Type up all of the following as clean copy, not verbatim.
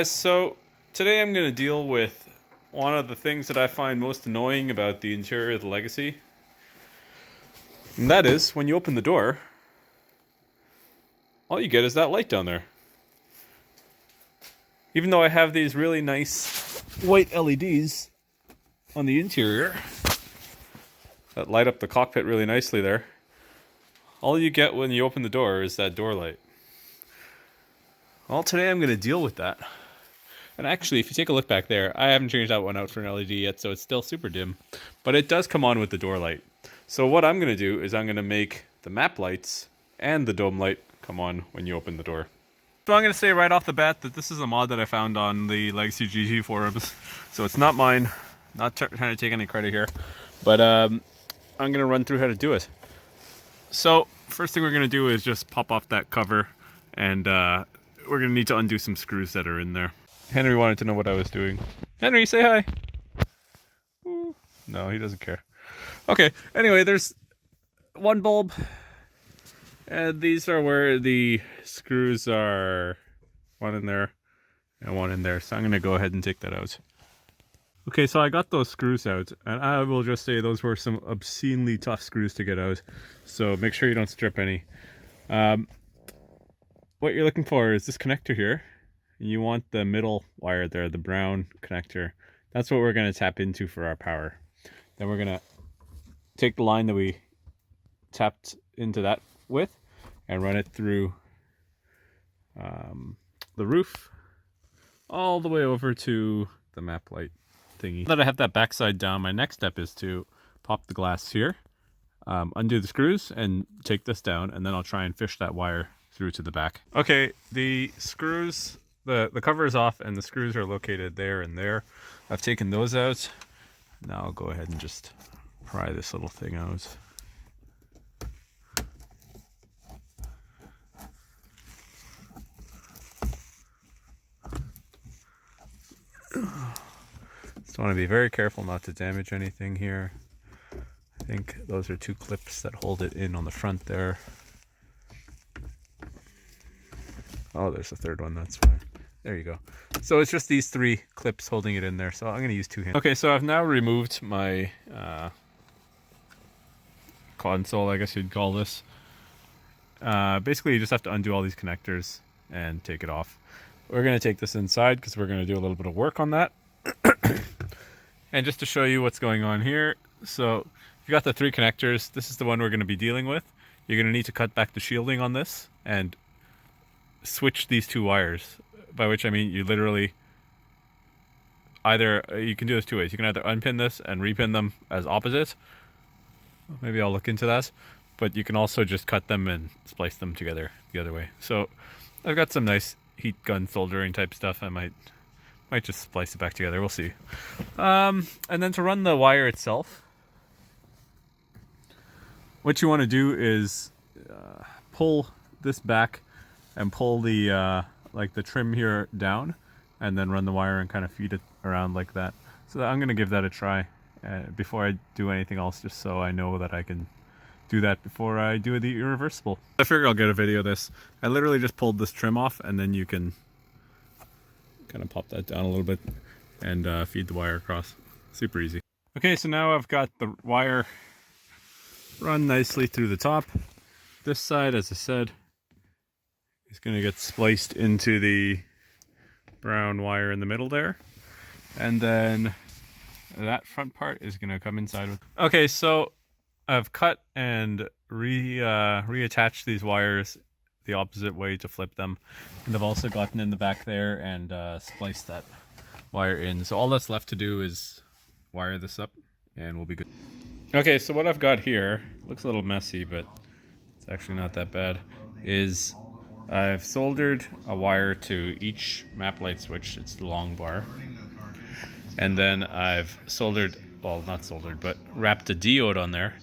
guys, so today I'm going to deal with one of the things that I find most annoying about the interior of the Legacy. And that is, when you open the door, all you get is that light down there. Even though I have these really nice white LEDs on the interior that light up the cockpit really nicely there, all you get when you open the door is that door light. Well, today I'm going to deal with that. And actually, if you take a look back there, I haven't changed that one out for an LED yet, so it's still super dim. But it does come on with the door light. So what I'm going to do is I'm going to make the map lights and the dome light come on when you open the door. So I'm going to say right off the bat that this is a mod that I found on the Legacy GG forums. So it's not mine. Not trying to take any credit here. But I'm going to run through how to do it. So first thing we're going to do is just pop off that cover, and we're going to need to undo some screws that are in there. Henry wanted to know what I was doing. Henry, say hi. Ooh. No, he doesn't care. Okay, anyway, there's one bulb, and these are where the screws are. One in there and one in there. So I'm going to go ahead and take that out. Okay, so I got those screws out, and I will just say those were some obscenely tough screws to get out. So make sure you don't strip any. What you're looking for is this connector here. You want the middle wire there, the brown connector. That's what we're going to tap into for our power. Then we're going to take the line that we tapped into that with and run it through the roof all the way over to the map light thingy. Now that I have that backside down, my next step is to pop the glass here, undo the screws, and take this down, and then I'll try and fish that wire through to the back. Okay, the screws, the cover is off, and the screws are located there and there. I've taken those out. Now I'll go ahead and just pry this little thing out. Just want to be very careful not to damage anything here. I think those are two clips that hold it in on the front there. Oh, there's a third one, that's fine. There you go. So it's just these three clips holding it in there, so I'm going to use two hands. Okay, so I've now removed my console, I guess you'd call this. Basically, you just have to undo all these connectors and take it off. We're going to take this inside because we're going to do a little bit of work on that. And just to show you what's going on here, so you got the three connectors. This is the one we're going to be dealing with. You're going to need to cut back the shielding on this and switch these two wires, by which I mean you literally either, you can do this two ways. You can either unpin this and repin them as opposite. Maybe I'll look into that. But you can also just cut them and splice them together the other way. So I've got some nice heat gun soldering type stuff. I might just splice it back together. We'll see. And then to run the wire itself, what you want to do is pull this back and pull the like the trim here down, and then run the wire and kind of feed it around like that. So I'm going to give that a try before I do anything else, just so I know that I can do that before I do the irreversible. I figure I'll get a video of this. I literally just pulled this trim off, and then you can kind of pop that down a little bit and feed the wire across. Super easy. Okay, so now I've got the wire run nicely through the top. This side, as I said, is going to get spliced into the brown wire in the middle there. And then that front part is going to come inside with... Okay, so I've cut and reattached these wires the opposite way to flip them. And I've also gotten in the back there and spliced that wire in. So all that's left to do is wire this up and we'll be good. Okay, so what I've got here, looks a little messy, but it's actually not that bad, is I've soldered a wire to each map light switch. It's the long bar. And then I've soldered, well, not soldered, but wrapped a diode on there,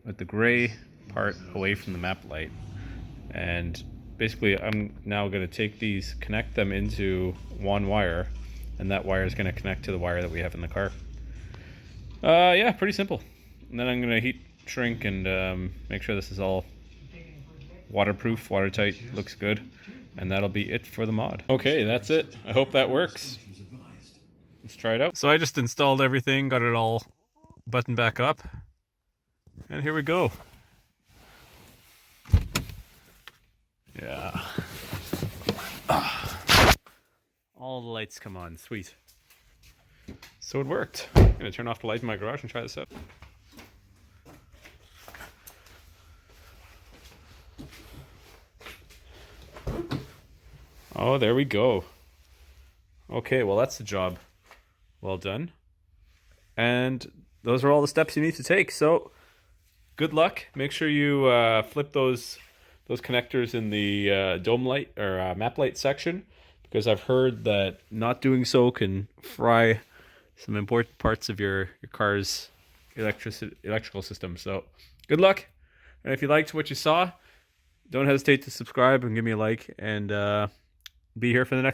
with the gray part away from the map light. And basically I'm now going to take these, connect them into one wire, and that wire is going to connect to the wire that we have in the car. Yeah, pretty simple. And then I'm going to heat shrink and make sure this is all waterproof, watertight, looks good. And that'll be it for the mod. Okay, that's it. I hope that works. Let's try it out. So I just installed everything, got it all buttoned back up. And here we go. Yeah. All the lights come on, sweet. So it worked. I'm gonna turn off the light in my garage and try this out. Oh, there we go. Okay, well that's the job. Well done. And those are all the steps you need to take. So good luck. Make sure you flip those connectors in the dome light or map light section, because I've heard that not doing so can fry some important parts of your car's electrical system. So good luck. And if you liked what you saw, don't hesitate to subscribe and give me a like, and be here for the next